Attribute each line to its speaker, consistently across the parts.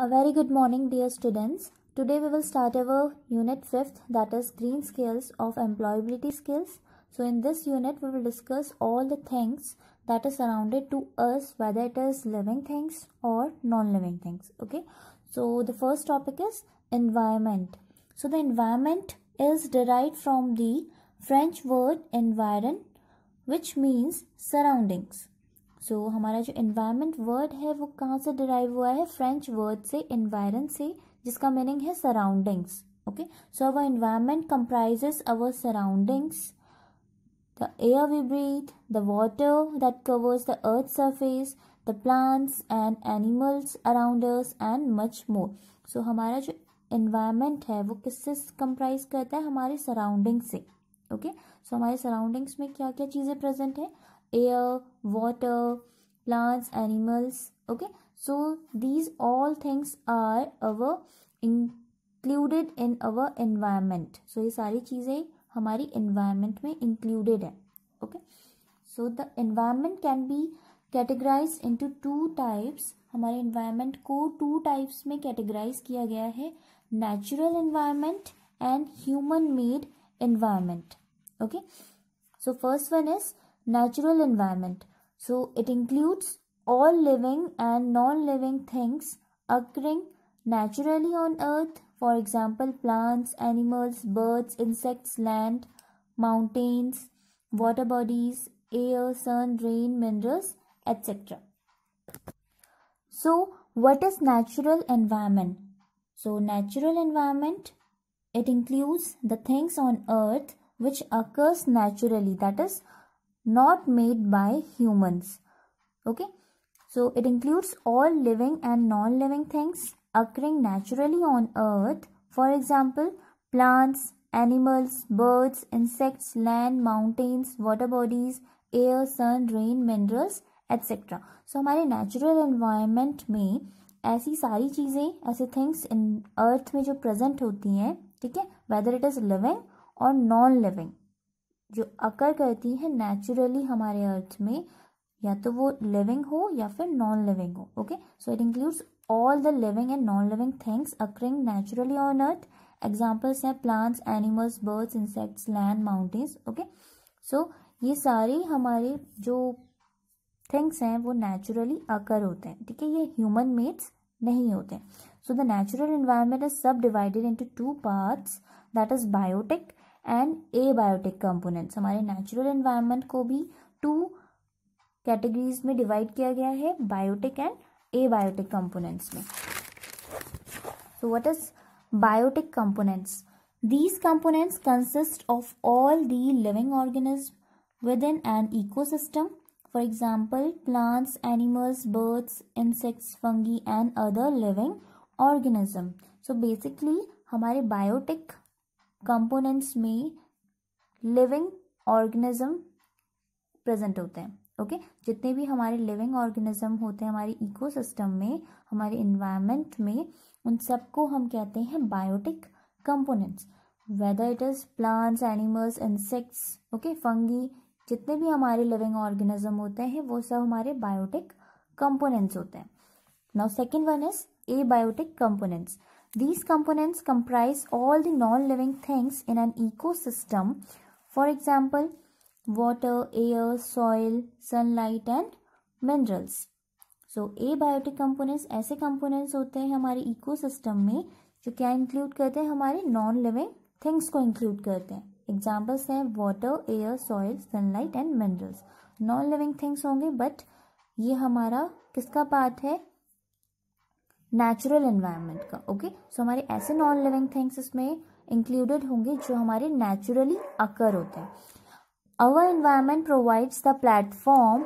Speaker 1: A very good morning, dear students. Today we will start our unit 5th, that is green scales of employability skills. So in this unit we will discuss all the things that are surrounded to us, whether it is living things or non-living things. Okay, so the first topic is environment. So the environment is derived from the French word environ, which means surroundings. सो हमारा जो environment word है वो कहाँ से derive हुआ है? French word से, environ से, जिसका मीनिंग है surroundings. Okay, so our environment comprises our surroundings, the air we breathe, the water that covers the earth surface, the plants and animals around us and much more. So हमारा जो environment है वो किससे comprise करता है? हमारे surrounding से. Okay, so हमारे सराउंडिंग्स में क्या क्या चीज़ें प्रेजेंट है? Air, water, plants, animals. Okay, so these all things are included in our environment. So ये सारी चीज़ें हमारी environment में included है. Okay, so the environment can be categorized into two types. हमारे environment को two types में categorize किया गया है: natural environment and human made environment. Okay, so first one is natural environment. So it includes all living and non-living things occurring naturally on earth. For example, plants, animals, birds, insects, land, mountains, water bodies, air, sun, rain, minerals, etc. So what is natural environment? So natural environment, it includes the things on earth which occurs naturally, that is not made by humans. Okay, so it includes all living and non-living things occurring naturally on earth. For example, plants, animals, birds, insects, land, mountains, water bodies, air, sun, rain, minerals, etc. So हमारे natural environment में ऐसी सारी चीज़ें, ऐसे things in earth में जो present होती हैं, ठीक है, whether it is living और non-living, जो अकर करती है नेचुरली हमारे अर्थ में, या तो वो लिविंग हो या फिर नॉन लिविंग हो. Okay, so it includes all the living and non living things occurring naturally on earth. Examples हैं plants, animals, birds, insects, land, mountains. Okay, so ये सारे हमारे जो थिंग्स हैं वो नेचुरली अकर होते हैं. ठीक है, ये ह्यूमन मेड्स नहीं होते. So the natural environment is sub divided into two parts, that is biotic and abiotic components. हमारे नेचुरल एनवायरनमेंट को भी टू कैटेगरीज में डिवाइड किया गया है, बायोटिक एंड एबायोटिक कंपोनेंट्स में. So what is biotic components? These components consist of all the living organism within an ecosystem. For example, plants, animals, birds, insects, fungi and other living organism. So basically हमारे biotic components में living organism present होते हैं. Okay, जितने भी हमारे living organism होते हैं हमारे इकोसिस्टम में, हमारे इन्वायरमेंट में, उन सबको हम कहते हैं biotic components. Whether it is plants, animals, insects, okay, fungi, जितने भी हमारे लिविंग ऑर्गेनिज्म होते हैं वो सब हमारे बायोटिक कंपोनेंट्स होते हैं. Now second one is abiotic components. These components comprise all the non-living things in an ecosystem. For example, water, air, soil, sunlight and minerals. So abiotic components ऐसे components होते हैं हमारे ecosystem में जो क्या include करते हैं? हमारे non-living things को include करते हैं. Examples हैं water, air, soil, sunlight and minerals. Non-living things होंगे, but ये हमारा किसका पार्ट है? नेचुरल एनवायरनमेंट का. ओके, सो हमारे ऐसे नॉन लिविंग थिंग्स इसमें इंक्लूडेड होंगे जो हमारे नेचुरली अकर होते हैं. Our environment provides the platform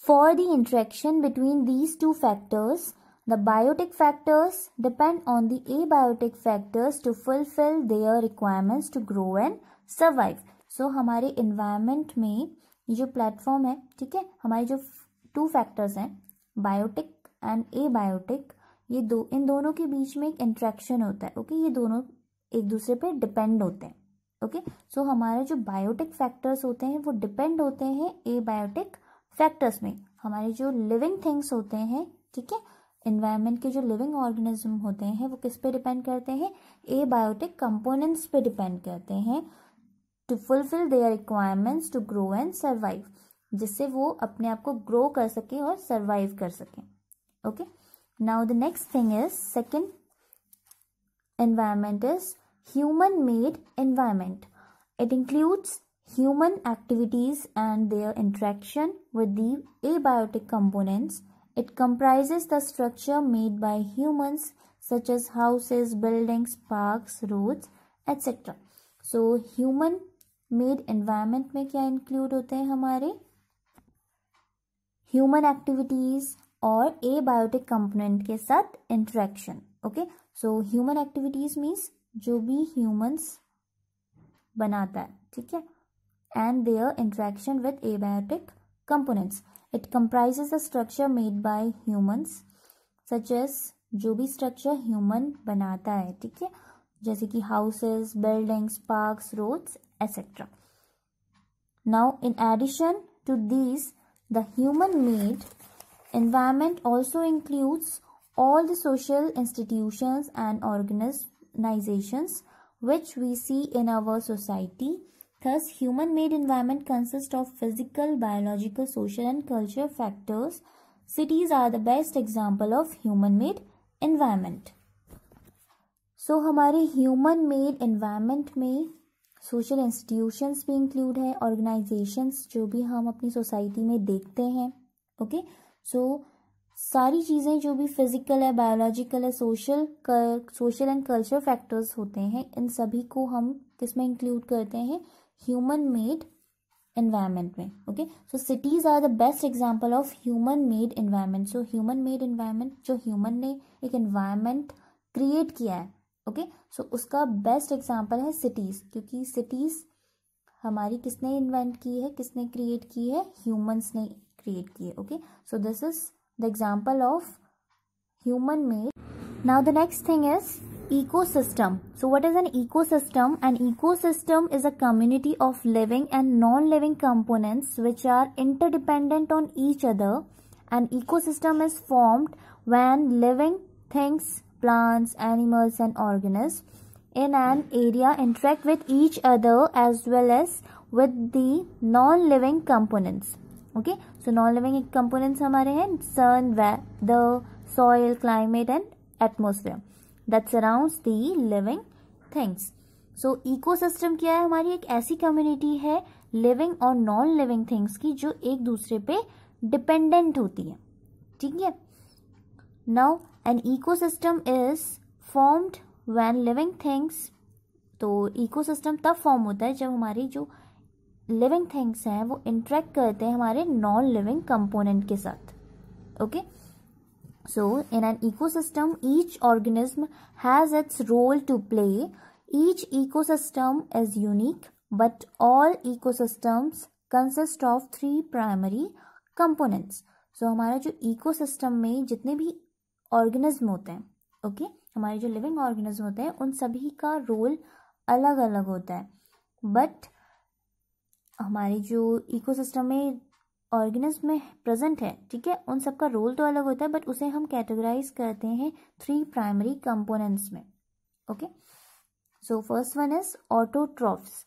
Speaker 1: for the interaction between these two factors. The biotic factors depend on the abiotic factors to fulfil their requirements to grow and survive. So हमारे environment में ये जो platform है, ठीक है, हमारे जो two factors हैं, बायोटिक एंड एबायोटिक, ये इन दोनों के बीच में एक इंट्रैक्शन होता है. ओके, ये दोनों एक दूसरे पे डिपेंड होते हैं. ओके, सो हमारे जो बायोटिक फैक्टर्स होते हैं वो डिपेंड होते हैं एबायोटिक फैक्टर्स में. हमारे जो लिविंग थिंग्स होते हैं, ठीक है, एनवायरनमेंट के जो लिविंग ऑर्गेनिज्म होते हैं वो किस पे डिपेंड करते हैं, एबायोटिक कंपोनेंट्स पे डिपेंड करते हैं to fulfil their requirements to grow and survive, जिससे वो अपने आप को ग्रो कर सके और सर्वाइव कर सके। Okay, now the next thing is second environment is human made environment. It includes human activities and their interaction with the abiotic components. It comprises the structure made by humans such as houses, buildings, parks, roads, etc. So human made environment में क्या include होते हैं हमारे human activities और abiotic component के साथ interaction. Okay, so human activities means जो भी ह्यूमंस बनाता है, ठीक है, and their interaction with abiotic components. It comprises the structure made by humans such as जो भी स्ट्रक्चर ह्यूमन बनाता है, ठीक है, जैसे कि houses, buildings, parks, roads etcetera. Now in addition to these the human made environment also includes all the social institutions and organizations which we see in our society. Thus, human-made environment consists of physical, biological, social and cultural factors. Cities are the best example of human-made environment. So, हमारे human-made environment में social institutions भी include है, organizations जो भी हम अपनी society में देखते हैं. Okay? सो सारी चीज़ें जो भी फिजिकल है, बायोलॉजिकल है, सोशल एंड कल्चरल फैक्टर्स होते हैं, इन सभी को हम किसमें इंक्लूड करते हैं, ह्यूमन मेड एनवायरनमेंट में. Okay, so cities are the best example of human made environment. So human made environment जो ह्यूमन ने एक एनवायरनमेंट क्रिएट किया है, ओके, सो उसका बेस्ट एग्जांपल है सिटीज़, क्योंकि सिटीज़ हमारी किसने इन्वेंट की है, किसने क्रिएट की है, ह्यूमंस ने create किए. Okay, so this is the example of human made. Now the next thing is ecosystem. So what is an ecosystem? An ecosystem is a community of living and non-living components which are interdependent on each other. An ecosystem is formed when living things, plants, animals and organisms in an area interact with each other as well as with the non-living components. Okay, so non living components हमारे हैं sun, weather, soil, climate and atmosphere that surrounds the living things. So ecosystem क्या है, हमारी एक ऐसी community है living और non living things की जो एक दूसरे पे डिपेंडेंट होती है, ठीक है. Now an ecosystem is formed when living things, तो इकोसिस्टम तब फॉर्म होता है जब हमारी जो लिविंग थिंग्स हैं वो इंटरेक्ट करते हैं हमारे नॉन लिविंग कंपोनेंट के साथ. Okay, so in an ecosystem each organism has its role to play. Each ecosystem is unique but all ecosystems consist of 3 primary components. So हमारा जो इकोसिस्टम में जितने भी ऑर्गेनिज्म होते हैं, ओके, हमारे जो लिविंग ऑर्गेनिज्म होते हैं उन सभी का रोल अलग अलग होता है, बट हमारे जो इकोसिस्टम में ऑर्गेनिज्म में प्रेजेंट है, ठीक है, उन सब का रोल तो अलग होता है, बट उसे हम कैटेगराइज करते हैं 3 प्राइमरी कंपोनेंट्स में. Okay, so first one is autotrophs.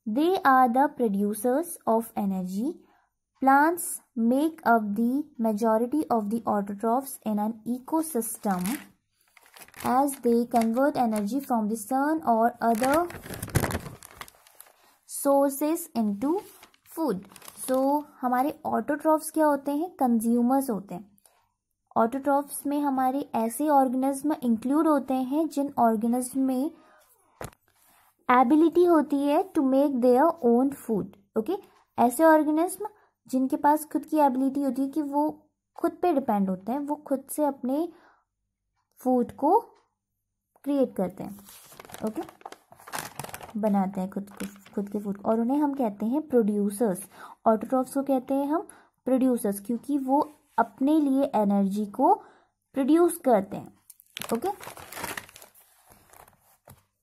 Speaker 1: They are the producers of energy. Plants make up the majority of the autotrophs in an ecosystem as they convert energy from the sun or other sources into food. So हमारे autotrophs क्या होते हैं, consumers होते हैं. Autotrophs में हमारे ऐसे organism include होते हैं जिन ऑर्गेनिज्म में एबिलिटी होती है to make their own food. Okay, ऐसे ऑर्गेनिज्म जिनके पास खुद की एबिलिटी होती है कि वो खुद पे डिपेंड होते हैं, वो खुद से अपने फूड को क्रिएट करते हैं, ओके, बनाते हैं खुद के फूड, और उन्हें हम कहते हैं प्रोड्यूसर्स. ऑटोट्रॉफ्स को कहते हैं हम प्रोड्यूसर्स क्योंकि वो अपने लिए एनर्जी को प्रोड्यूस करते हैं. ओके,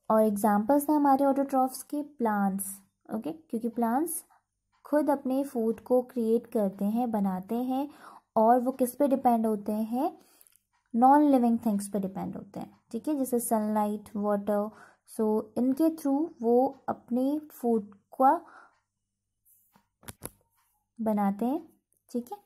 Speaker 1: और एग्जांपल्स हैं हमारे ऑटोट्रॉफ्स के प्लांट्स. ओके, क्योंकि प्लांट्स खुद अपने फूड को क्रिएट करते हैं, बनाते हैं, और वो किस पे डिपेंड होते हैं, नॉन लिविंग थिंग्स पे डिपेंड होते हैं, ठीक है, जैसे सनलाइट, वाटर। सो इनके थ्रू वो अपने फूड का बनाते हैं, ठीक है।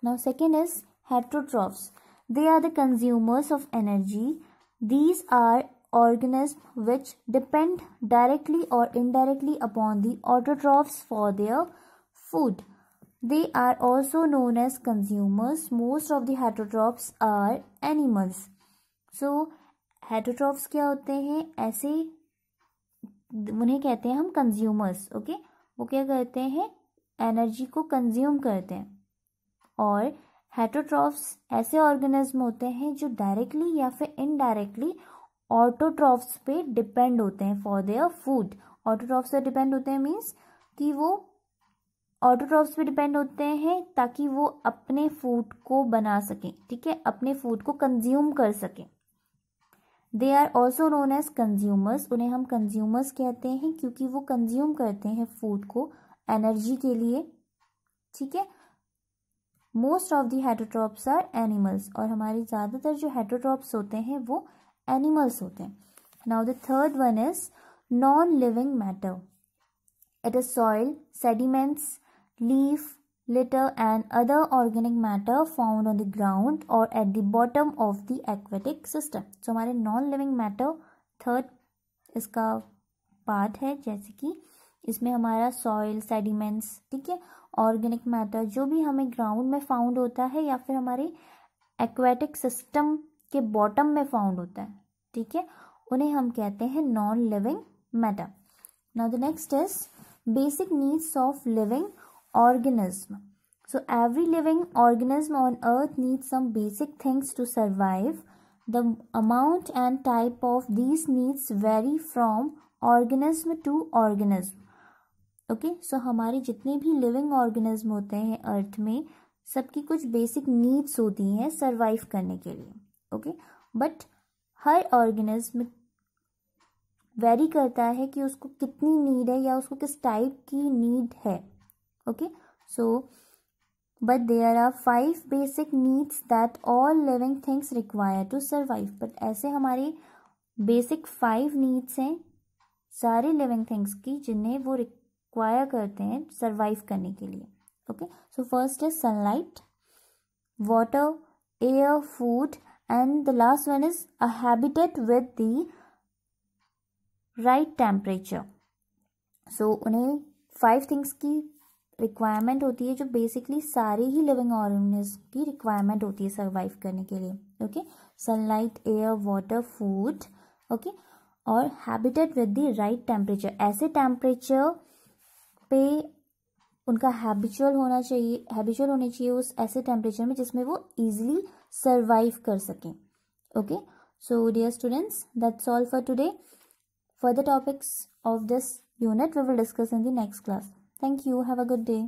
Speaker 1: Now second is heterotrophs, they are the consumers of energy. These are organisms which depend directly or indirectly upon the autotrophs for their food. They are also known as consumers. Most of the heterotrophs are animals. So heterotrophs क्या होते हैं, ऐसे उन्हें कहते हैं हम consumers, okay. वो क्या करते हैं, एनर्जी को कंज्यूम करते हैं। और हेटरोट्रॉफ्स ऐसे ऑर्गेनिज्म होते हैं जो डायरेक्टली या फिर इनडायरेक्टली ऑटोट्रॉफ्स पे डिपेंड होते हैं फॉर देयर फूड। ऑटोट्रॉफ्स पे डिपेंड होते हैं मीन्स कि वो ऑटोट्रॉफ्स पे डिपेंड होते हैं ताकि वो अपने फूड को बना सकें, ठीक है, अपने फूड को कंज्यूम कर सकें। They are also known as consumers, उन्हें हम कंज्यूमर्स कहते हैं क्योंकि वो कंज्यूम करते हैं फूड को एनर्जी के लिए, ठीक है। Most of the heterotrophs are animals, और हमारी ज़्यादातर जो हेटरोट्रॉप्स होते हैं वो एनिमल्स होते हैं। Now the third one is non living matter. It is soil, sediments, leaf, litter and other organic matter found on the ground or at the bottom of the aquatic system. So हमारे non living matter third इसका part है, जैसे कि इसमें हमारा soil, sediments, ठीक है, organic matter जो भी हमें ग्राउंड में फाउंड होता है या फिर हमारे एक्वेटिक सिस्टम के बॉटम में फाउंड होता है, ठीक है, उन्हें हम कहते हैं non living matter. Now the next is basic needs of living organism. So every living organism on earth needs some basic things to survive. The amount and type of these needs vary from organism to organism. Okay, so हमारे जितने भी living organism होते हैं अर्थ में, सबकी कुछ basic needs होती हैं सर्वाइव करने के लिए, okay, but her organism very करता है कि उसको कितनी नीड है या उसको किस टाइप की नीड है, okay, so but there are 5 basic needs that all living things require to survive. but ऐसे हमारे basic 5 needs हैं सारे living things की जिन्हें वो require करते हैं survive करने के लिए, okay. so first is sunlight, water, air, food, and the last one is a habitat with the right temperature. so उन्हें 5 things की रिक्वायरमेंट होती है जो बेसिकली सारे ही लिविंग ऑर्गेनिज्म की रिक्वायरमेंट होती है सर्वाइव करने के लिए, okay. Sunlight, air, water, food, okay, और habitat with the right temperature, ऐसे टेम्परेचर पे उनका हैबिचुअल होने चाहिए उस ऐसे टेम्परेचर में जिसमें वो इजीली सर्वाइव कर सकें, okay. So dear students, that's all for today. Further topics of this unit we will discuss in the next class. Thank you. Have a good day.